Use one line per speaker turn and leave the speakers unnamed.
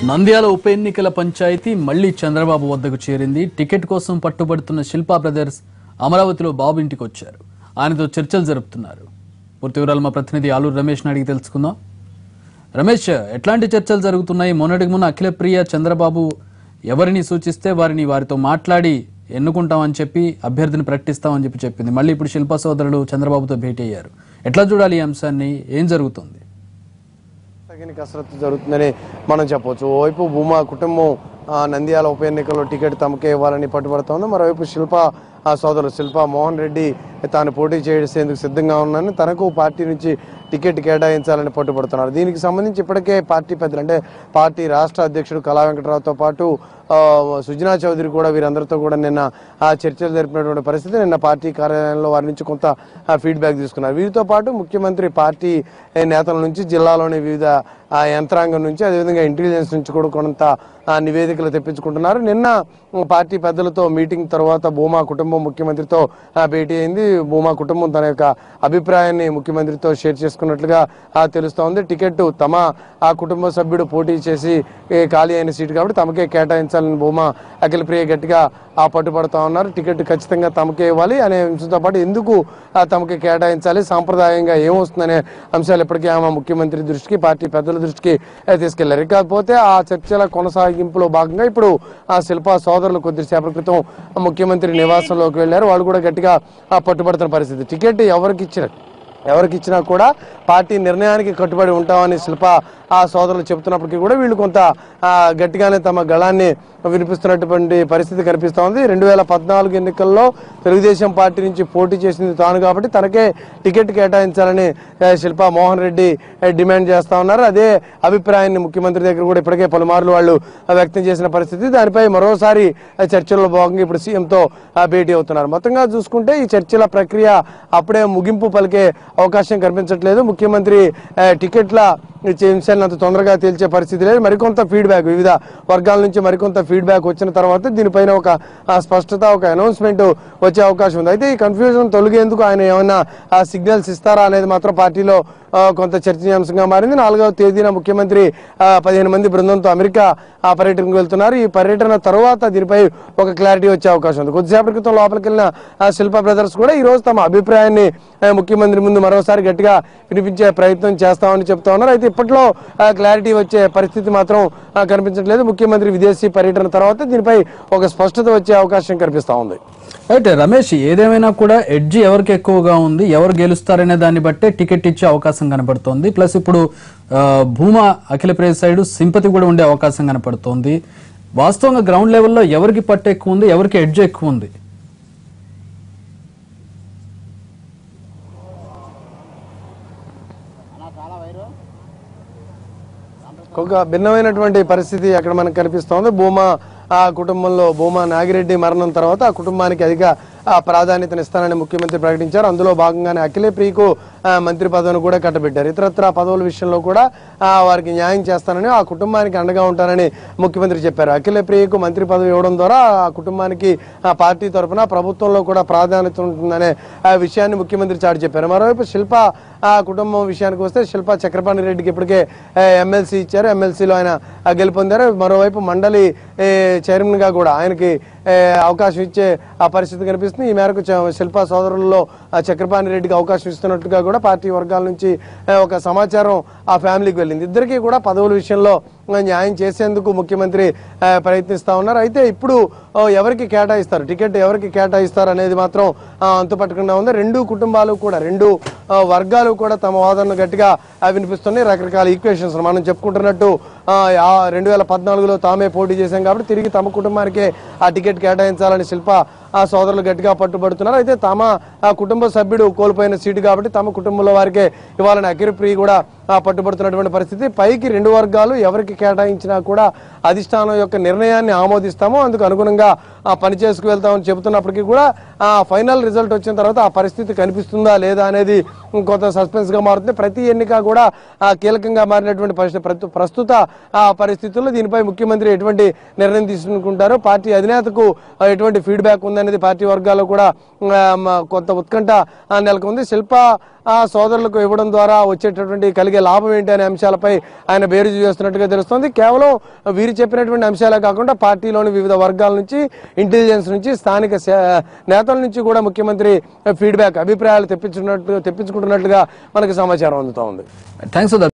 నంద్యాల ఉప ఎన్నికల పంచాయతీ మళ్లీ చంద్రబాబు వద్దకు చేరింది. టికెట్ కోసం పట్టుబడుతున్న శిల్పా బ్రదర్స్ అమరావతిలో బాబు ఇంటికి వచ్చారు. ఆయనతో చర్చలు జరుపుతున్నారు. పూర్తి వివరాలు మా ప్రతినిధి ఆలూరు రమేష్ అడిగి తెలుసుకుందాం. రమేష్, ఎట్లాంటి చర్చలు జరుగుతున్నాయి? మొన్నటికి మొన్న అఖిలప్రియ చంద్రబాబు ఎవరిని సూచిస్తే వారితో మాట్లాడి ఎన్నుకుంటామని చెప్పి అభ్యర్థిని ప్రకటిస్తామని చెప్పింది. మళ్ళీ ఇప్పుడు శిల్పా సోదరులు చంద్రబాబుతో భేటీ అయ్యారు. ఎట్లా చూడాలి ఈ అంశాన్ని? ఏం జరుగుతుంది?
తగిన కసరత్తు జరుగుతుందని మనం చెప్పవచ్చు. ఓవైపు భూమా కుటుంబం నంద్యాల ఉప ఎన్నికల్లో టికెట్ తమకే ఇవ్వాలని పట్టుబడుతోంది. మరోవైపు శిల్పా సోదరులు శిల్పా మోహన్ రెడ్డి తాను పోటీ చేసేందుకు సిద్ధంగా ఉన్నానని, తనకు పార్టీ నుంచి టికెట్ కేటాయించాలని పట్టుబడుతున్నారు. దీనికి సంబంధించి ఇప్పటికే పార్టీ పెద్దలు అంటే పార్టీ రాష్ట్ర అధ్యక్షుడు కళా వెంకటరావుతో పాటు సుజనా చౌదరి కూడా వీరందరితో కూడా నిన్న చర్చలు జరిపినటువంటి పరిస్థితి. నిన్న పార్టీ కార్యాలయంలో వారి నుంచి కొంత ఫీడ్బ్యాక్ తీసుకున్నారు. వీరితో పాటు ముఖ్యమంత్రి పార్టీ నేతల నుంచి, జిల్లాలోని వివిధ యంత్రాంగం నుంచి, అదేవిధంగా ఇంటెలిజెన్స్ నుంచి కూడా కొంత నివేదికలు తెప్పించుకుంటున్నారు. నిన్న పార్టీ పెద్దలతో మీటింగ్ తర్వాత భూమా కుటుంబం ముఖ్యమంత్రితో భేటీ అయింది. భూమా కుటుంబం తన యొక్క అభిప్రాయాన్ని ముఖ్యమంత్రితో షేర్ చేసుకున్నట్లుగా తెలుస్తోంది. టికెట్ తమ కుటుంబ సభ్యుడు పోటీ చేసి ఖాళీ అయిన సీటు కాబట్టి తమకే కేటాయించాలని భూమా అఖిలప్రియ గట్టిగా పట్టుబడుతూ ఉన్నారు. టికెట్ ఖచ్చితంగా తమకే ఇవ్వాలి అనే అంశంతో పాటు ఎందుకు తమకే కేటాయించాలి, సాంప్రదాయంగా ఏమొస్తుందనే అంశాలు ఇప్పటికీ ఆమె ముఖ్యమంత్రి దృష్టికి, పార్టీ పెద్దల దృష్టికి తీసుకెళ్లారు. కాకపోతే ఆ చర్చల కొనసాగింపులో భాగంగా ఇప్పుడు శిల్పా సోదరులు కొద్దిసేపటి క్రితం ముఖ్యమంత్రి నివాసంలోకి వెళ్లారు. వాళ్ళు కూడా గట్టిగా పట్టుబడుతున్న పరిస్థితి. టికెట్ ఎవరికి ఇచ్చినా కూడా పార్టీ నిర్ణయానికి కట్టుబడి ఉంటామని శిల్పా సోదరులు చెబుతున్నప్పటికీ కూడా వీళ్ళు కొంత గట్టిగానే తమ గళాన్ని వినిపిస్తున్నటువంటి పరిస్థితి కనిపిస్తూ ఉంది. 2014 ఎన్నికల్లో తెలుగుదేశం పార్టీ నుంచి పోటీ చేసింది తాను కాబట్టి తనకే టికెట్ కేటాయించాలని శిల్పా మోహన్ రెడ్డి డిమాండ్ చేస్తా ఉన్నారు. అదే అభిప్రాయాన్ని ముఖ్యమంత్రి దగ్గర కూడా ఇప్పటికే పలుమార్లు వాళ్ళు వ్యక్తం చేసిన పరిస్థితి. దానిపై మరోసారి చర్చల్లో భాగంగా ఇప్పుడు సీఎంతో భేటీ అవుతున్నారు. మొత్తంగా చూసుకుంటే ఈ చర్చల ప్రక్రియ అప్పుడే ముగింపు పలికే అవకాశం కనిపించట్లేదు. ముఖ్యమంత్రి టికెట్ల అంశాలను అంత తొందరగా తేల్చే పరిస్థితి లేదు. మరికొంత ఫీడ్బ్యాక్ వివిధ వర్గాల నుంచి మరికొంత ఫీడ్బ్యాక్ వచ్చిన తర్వాత దీనిపైన ఒక స్పష్టత, ఒక అనౌన్స్మెంట్ వచ్చే అవకాశం ఉంది. అయితే ఈ కన్ఫ్యూజన్ తొలగేందుకు ఆయన ఏమైనా సిగ్నల్స్ ఇస్తారా అనేది మాత్రం పార్టీలో కొంత చర్చనీయాంశంగా మారింది. 4వ తేదీన ముఖ్యమంత్రి 15 మంది బృందంతో అమెరికా పర్యటనకు వెళ్తున్నారు. ఈ పర్యటన తర్వాత దీనిపై ఒక క్లారిటీ వచ్చే అవకాశం ఉంది. కొద్దిసేపటి క్రితం లోపలికి వెళ్ళిన శిల్పా బ్రదర్స్ కూడా ఈ రోజు తమ అభిప్రాయాన్ని ముఖ్యమంత్రి ముందు మరోసారి గట్టిగా వినిపించే ప్రయత్నం చేస్తామని చెప్తా ఉన్నారు. అయితే ఇప్పట్లో క్లారిటీ వచ్చే పరిస్థితి మాత్రం కనిపించట్లేదు. ముఖ్యమంత్రి విదేశీ పర్యటన తర్వాత దీనిపై ఒక స్పష్టత వచ్చే అవకాశం కనిపిస్తా ఉంది.
అయితే రమేష్, ఏదేమైనా కూడా ఎడ్జి ఎవరికి ఎక్కువగా ఉంది, ఎవరు గెలుస్తారనే దాన్ని బట్టే టికెట్ ఇచ్చే అవకాశం కనపడుతోంది. ప్లస్ ఇప్పుడు భూమా అఖిలప్రియ సైడ్ సింపతి కూడా ఉండే అవకాశం కనపడుతోంది. వాస్తవంగా గ్రౌండ్ లెవెల్లో ఎవరికి పట్టు ఎక్కువ ఉంది, ఎవరికి ఎడ్జ్ ఎక్కువ ఉంది?
ఒక భిన్నమైనటువంటి పరిస్థితి అక్కడ మనకు కనిపిస్తోంది. భూమా కుటుంబంలో భూమా నాగిరెడ్డి మరణం తర్వాత ఆ కుటుంబానికి అధిక ప్రాధాన్యతనిస్తానని ముఖ్యమంత్రి ప్రకటించారు. అందులో భాగంగానే అఖిలప్రియకు మంత్రి పదవిని కూడా కట్టబెట్టారు. ఇతరత్ర పదవుల విషయంలో కూడా వారికి న్యాయం చేస్తానని, ఆ కుటుంబానికి అండగా ఉంటానని ముఖ్యమంత్రి చెప్పారు. అఖిలప్రియకు మంత్రి పదవి ఇవ్వడం ద్వారా ఆ కుటుంబానికి పార్టీ తరఫున ప్రభుత్వంలో కూడా ప్రాధాన్యత ఉంటుందనే విషయాన్ని ముఖ్యమంత్రి చాటి చెప్పారు. మరోవైపు శిల్పా కుటుంబం విషయానికి వస్తే శిల్పా చక్రపాణి రెడ్డికి ఇప్పటికే ఎమ్మెల్సీ ఇచ్చారు. ఎమ్మెల్సీలో ఆయన గెలుపొందారు. మరోవైపు మండలి చైర్మన్ గా కూడా ఆయనకి అవకాశం ఇచ్చే ఆ పరిస్థితి కనిపిస్తుంది. ఈ మేరకు శిల్పా సోదరుల్లో చక్రపాణి రెడ్డికి అవకాశం ఇస్తున్నట్టుగా కూడా పార్టీ వర్గాల నుంచి ఒక సమాచారం ఆ ఫ్యామిలీకి వెళ్ళింది. ఇద్దరికీ కూడా పదవుల విషయంలో న్యాయం చేసేందుకు ముఖ్యమంత్రి ప్రయత్నిస్తా ఉన్నారు. అయితే ఇప్పుడు ఎవరికి కేటాయిస్తారు, టికెట్ ఎవరికి కేటాయిస్తారు అనేది మాత్రం అంతుపట్టకుండా ఉంది. రెండు కుటుంబాలు కూడా, రెండు వర్గాలు కూడా తమ వాదనను గట్టిగా వినిపిస్తున్నాయి. రకరకాల ఈక్వేషన్స్ మనం చెప్పుకుంటున్నట్టు 2014లో తామే పోటీ చేశాం కాబట్టి తిరిగి తమ కుటుంబానికే ఆ టికెట్ కేటాయించాలని శిల్పా సోదరులు గట్టిగా పట్టుబడుతున్నారు. అయితే తమ కుటుంబ సభ్యుడు కోల్పోయిన సీటు కాబట్టి తమ కుటుంబంలో వారికే ఇవ్వాలని అఖిలప్రియ కూడా పట్టుబడుతున్నటువంటి పరిస్థితి. పైకి రెండు వర్గాలు ఎవరికి కేటాయించినా కూడా అధిష్టానం యొక్క నిర్ణయాన్ని ఆమోదిస్తాము, అందుకు అనుగుణంగా పని చేసుకు వెళ్తామని చెబుతున్నప్పటికీ కూడా ఫైనల్ రిజల్ట్ వచ్చిన తర్వాత ఆ పరిస్థితి కనిపిస్తుందా లేదా అనేది కొంత సస్పెన్స్ గా మారుతుంది. ప్రతి ఎన్నిక కూడా కీలకంగా మారినటువంటి పరిస్థితి. ప్రస్తుత పరిస్థితుల్లో దీనిపై ముఖ్యమంత్రి ఎటువంటి నిర్ణయం తీసుకుంటారు, పార్టీ అధినేతకు ఎటువంటి ఫీడ్బ్యాక్ ఉందని అనేది పార్టీ వర్గాల్లో కూడా కొంత ఉత్కంఠ నెలకొంది. శిల్ప సోదరులకు ఇవ్వడం ద్వారా వచ్చేటటువంటి కలిగే లాభం ఏంటి అనే అంశాలపై ఆయన బేరీజు చేస్తున్నట్టుగా తెలుస్తోంది. కేవలం వీరు చెప్పినటువంటి అంశాలే కాకుండా పార్టీలోని వివిధ వర్గాల నుంచి, ఇంటెలిజెన్స్ నుంచి, స్థానిక నేతల నుంచి కూడా ముఖ్యమంత్రి ఫీడ్బ్యాక్, అభిప్రాయాలు తెప్పించుకుంటున్నట్లుగా మనకి సమాచారం అందుతోంది.
థ్యాంక్స్.